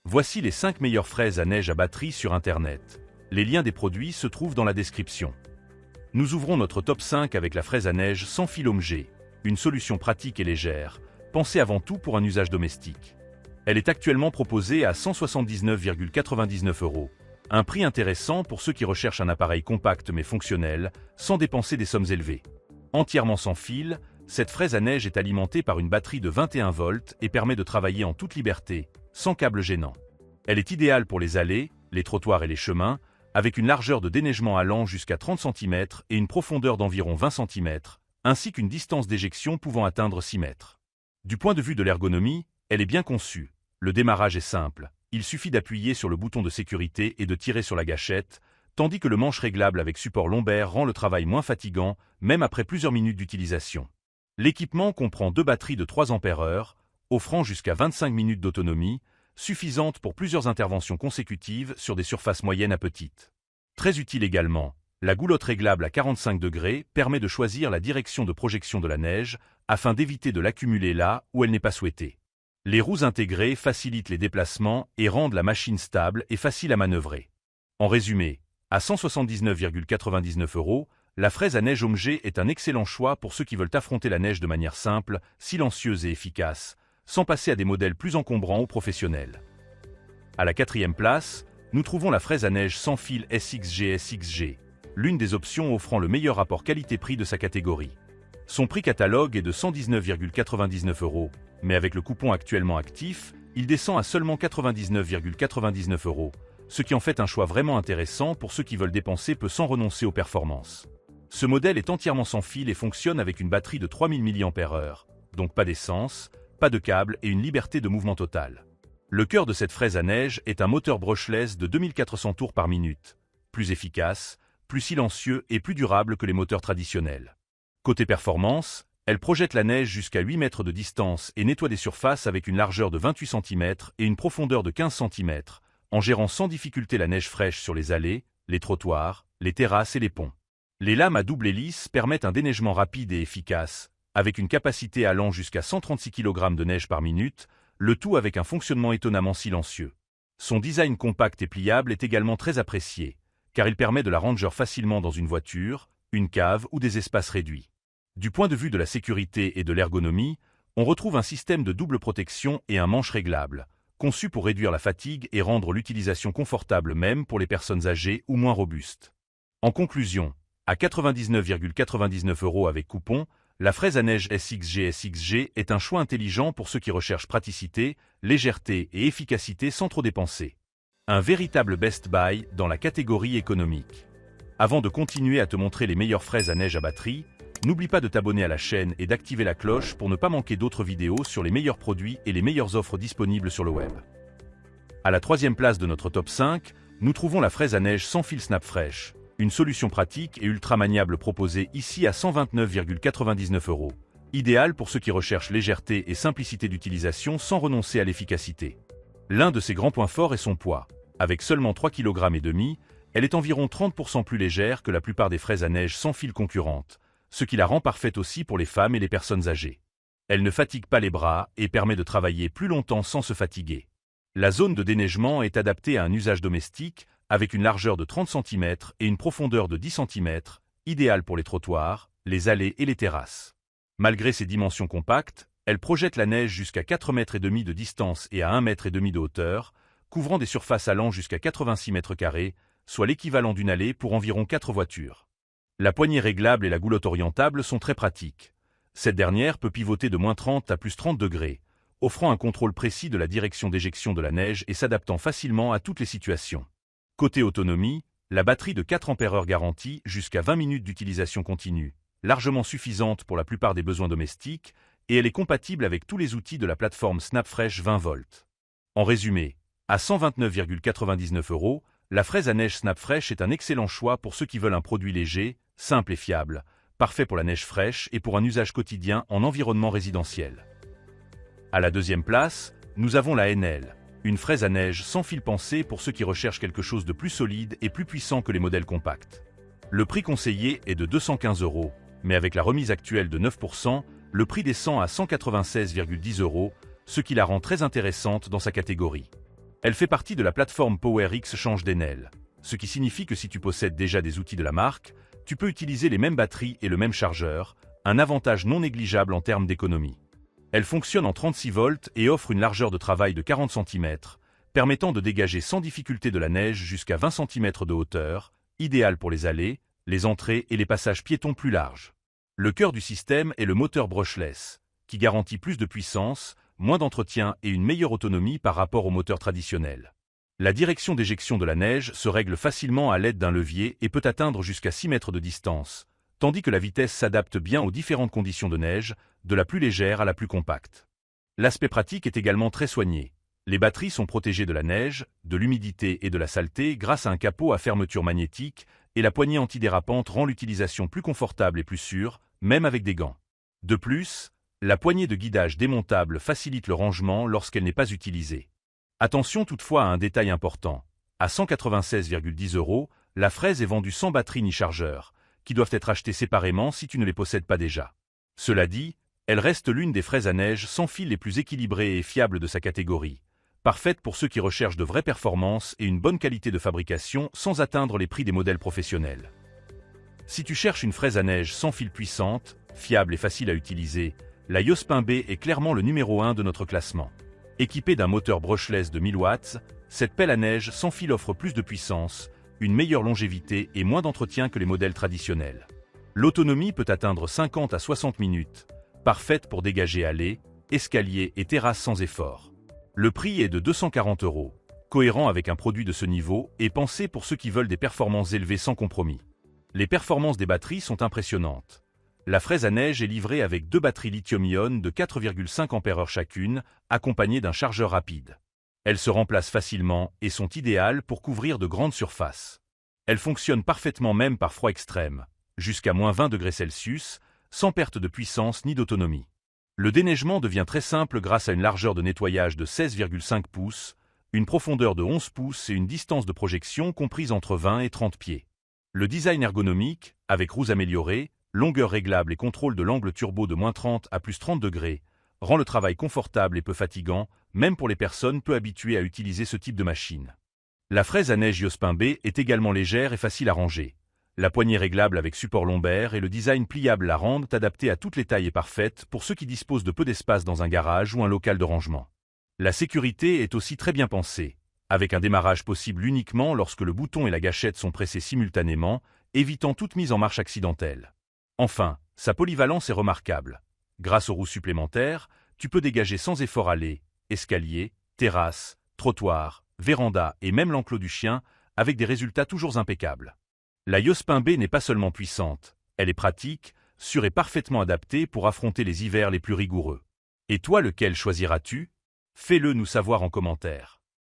Voici les 5 meilleures fraises à neige à batterie sur Internet. Les liens des produits se trouvent dans la description. Nous ouvrons notre top 5 avec la fraise à neige sans fil OMG, une solution pratique et légère, pensée avant tout pour un usage domestique. Elle est actuellement proposée à 179,99 €, un prix intéressant pour ceux qui recherchent un appareil compact mais fonctionnel, sans dépenser des sommes élevées. Entièrement sans fil, cette fraise à neige est alimentée par une batterie de 21 volts et permet de travailler en toute liberté, sans câble gênant. Elle est idéale pour les allées, les trottoirs et les chemins, avec une largeur de déneigement allant jusqu'à 30 cm et une profondeur d'environ 20 cm, ainsi qu'une distance d'éjection pouvant atteindre 6 mètres. Du point de vue de l'ergonomie, elle est bien conçue. Le démarrage est simple, il suffit d'appuyer sur le bouton de sécurité et de tirer sur la gâchette, tandis que le manche réglable avec support lombaire rend le travail moins fatigant, même après plusieurs minutes d'utilisation. L'équipement comprend 2 batteries de 3 ampères-heure, offrant jusqu'à 25 minutes d'autonomie, suffisante pour plusieurs interventions consécutives sur des surfaces moyennes à petites. Très utile également, la goulotte réglable à 45 degrés permet de choisir la direction de projection de la neige afin d'éviter de l'accumuler là où elle n'est pas souhaitée. Les roues intégrées facilitent les déplacements et rendent la machine stable et facile à manœuvrer. En résumé, à 179,99 €, la fraise à neige OMG est un excellent choix pour ceux qui veulent affronter la neige de manière simple, silencieuse et efficace, sans passer à des modèles plus encombrants ou professionnels. À la 4e place, nous trouvons la fraise à neige sans fil SXG, l'une des options offrant le meilleur rapport qualité-prix de sa catégorie. Son prix catalogue est de 119,99 €, mais avec le coupon actuellement actif, il descend à seulement 99,99 €, ce qui en fait un choix vraiment intéressant pour ceux qui veulent dépenser peu sans renoncer aux performances. Ce modèle est entièrement sans fil et fonctionne avec une batterie de 3000 mAh, donc pas d'essence, pas de câble et une liberté de mouvement totale. Le cœur de cette fraise à neige est un moteur brushless de 2400 tours par minute, plus efficace, plus silencieux et plus durable que les moteurs traditionnels. Côté performance, elle projette la neige jusqu'à 8 mètres de distance et nettoie des surfaces avec une largeur de 28 cm et une profondeur de 15 cm, en gérant sans difficulté la neige fraîche sur les allées, les trottoirs, les terrasses et les ponts. Les lames à double hélice permettent un déneigement rapide et efficace, avec une capacité allant jusqu'à 136 kg de neige par minute, le tout avec un fonctionnement étonnamment silencieux. Son design compact et pliable est également très apprécié, car il permet de la ranger facilement dans une voiture, une cave ou des espaces réduits. Du point de vue de la sécurité et de l'ergonomie, on retrouve un système de double protection et un manche réglable, conçu pour réduire la fatigue et rendre l'utilisation confortable même pour les personnes âgées ou moins robustes. En conclusion, à 99,99 € avec coupon, la fraise à neige SXG est un choix intelligent pour ceux qui recherchent praticité, légèreté et efficacité sans trop dépenser. Un véritable best buy dans la catégorie économique. Avant de continuer à te montrer les meilleures fraises à neige à batterie, n'oublie pas de t'abonner à la chaîne et d'activer la cloche pour ne pas manquer d'autres vidéos sur les meilleurs produits et les meilleures offres disponibles sur le web. À la 3e place de notre top 5, nous trouvons la fraise à neige sans fil SnapFresh, une solution pratique et ultra maniable proposée ici à 129,99 €, idéale pour ceux qui recherchent légèreté et simplicité d'utilisation sans renoncer à l'efficacité. L'un de ses grands points forts est son poids. Avec seulement 3,5 kg, elle est environ 30% plus légère que la plupart des fraises à neige sans fil concurrentes, ce qui la rend parfaite aussi pour les femmes et les personnes âgées. Elle ne fatigue pas les bras et permet de travailler plus longtemps sans se fatiguer. La zone de déneigement est adaptée à un usage domestique, avec une largeur de 30 cm et une profondeur de 10 cm, idéale pour les trottoirs, les allées et les terrasses. Malgré ses dimensions compactes, elle projette la neige jusqu'à 4,5 mètres de distance et à 1,5 mètre de hauteur, couvrant des surfaces allant jusqu'à 86 mètres carrés, soit l'équivalent d'une allée pour environ 4 voitures. La poignée réglable et la goulotte orientable sont très pratiques. Cette dernière peut pivoter de -30 à +30 degrés, offrant un contrôle précis de la direction d'éjection de la neige et s'adaptant facilement à toutes les situations. Côté autonomie, la batterie de 4 ampères-heure garantit jusqu'à 20 minutes d'utilisation continue, largement suffisante pour la plupart des besoins domestiques, et elle est compatible avec tous les outils de la plateforme SnapFresh 20 volts. En résumé, à 129,99 €, la fraise à neige SnapFresh est un excellent choix pour ceux qui veulent un produit léger, simple et fiable, parfait pour la neige fraîche et pour un usage quotidien en environnement résidentiel. À la 2e place, nous avons la NL, une fraise à neige sans fil pensée pour ceux qui recherchent quelque chose de plus solide et plus puissant que les modèles compacts. Le prix conseillé est de 215 €, mais avec la remise actuelle de 9%, le prix descend à 196,10 €, ce qui la rend très intéressante dans sa catégorie. Elle fait partie de la plateforme PowerX Change d'Enel, ce qui signifie que si tu possèdes déjà des outils de la marque, tu peux utiliser les mêmes batteries et le même chargeur, un avantage non négligeable en termes d'économie. Elle fonctionne en 36 volts et offre une largeur de travail de 40 cm, permettant de dégager sans difficulté de la neige jusqu'à 20 cm de hauteur, idéal pour les allées, les entrées et les passages piétons plus larges. Le cœur du système est le moteur brushless, qui garantit plus de puissance, moins d'entretien et une meilleure autonomie par rapport au moteur traditionnel. La direction d'éjection de la neige se règle facilement à l'aide d'un levier et peut atteindre jusqu'à 6 mètres de distance, tandis que la vitesse s'adapte bien aux différentes conditions de neige, de la plus légère à la plus compacte. L'aspect pratique est également très soigné. Les batteries sont protégées de la neige, de l'humidité et de la saleté grâce à un capot à fermeture magnétique et la poignée antidérapante rend l'utilisation plus confortable et plus sûre, même avec des gants. De plus, la poignée de guidage démontable facilite le rangement lorsqu'elle n'est pas utilisée. Attention toutefois à un détail important. À 196,10 €, la fraise est vendue sans batterie ni chargeur, qui doivent être achetés séparément si tu ne les possèdes pas déjà. Cela dit, elle reste l'une des fraises à neige sans fil les plus équilibrées et fiables de sa catégorie, parfaite pour ceux qui recherchent de vraies performances et une bonne qualité de fabrication sans atteindre les prix des modèles professionnels. Si tu cherches une fraise à neige sans fil puissante, fiable et facile à utiliser, la Yospin B est clairement le numéro 1 de notre classement. Équipée d'un moteur brushless de 1000 watts, cette pelle à neige sans fil offre plus de puissance, une meilleure longévité et moins d'entretien que les modèles traditionnels. L'autonomie peut atteindre 50 à 60 minutes, parfaite pour dégager allées, escaliers et terrasses sans effort. Le prix est de 240 €, cohérent avec un produit de ce niveau et pensé pour ceux qui veulent des performances élevées sans compromis. Les performances des batteries sont impressionnantes. La fraise à neige est livrée avec 2 batteries lithium-ion de 4,5 Ah chacune, accompagnées d'un chargeur rapide. Elles se remplacent facilement et sont idéales pour couvrir de grandes surfaces. Elles fonctionnent parfaitement même par froid extrême, jusqu'à moins 20 degrés Celsius, sans perte de puissance ni d'autonomie. Le déneigement devient très simple grâce à une largeur de nettoyage de 16,5 pouces, une profondeur de 11 pouces et une distance de projection comprise entre 20 et 30 pieds. Le design ergonomique, avec roues améliorées, longueur réglable et contrôle de l'angle turbo de moins 30 à plus 30 degrés, rend le travail confortable et peu fatigant, même pour les personnes peu habituées à utiliser ce type de machine. La fraise à neige Yospin B est également légère et facile à ranger. La poignée réglable avec support lombaire et le design pliable la rendent adaptée à toutes les tailles et parfaite pour ceux qui disposent de peu d'espace dans un garage ou un local de rangement. La sécurité est aussi très bien pensée, avec un démarrage possible uniquement lorsque le bouton et la gâchette sont pressés simultanément, évitant toute mise en marche accidentelle. Enfin, sa polyvalence est remarquable. Grâce aux roues supplémentaires, tu peux dégager sans effort allées, escaliers, terrasses, trottoirs, vérandas et même l'enclos du chien, avec des résultats toujours impeccables. La Yospin B n'est pas seulement puissante, elle est pratique, sûre et parfaitement adaptée pour affronter les hivers les plus rigoureux. Et toi, lequel choisiras-tu? Fais-le nous savoir en commentaire.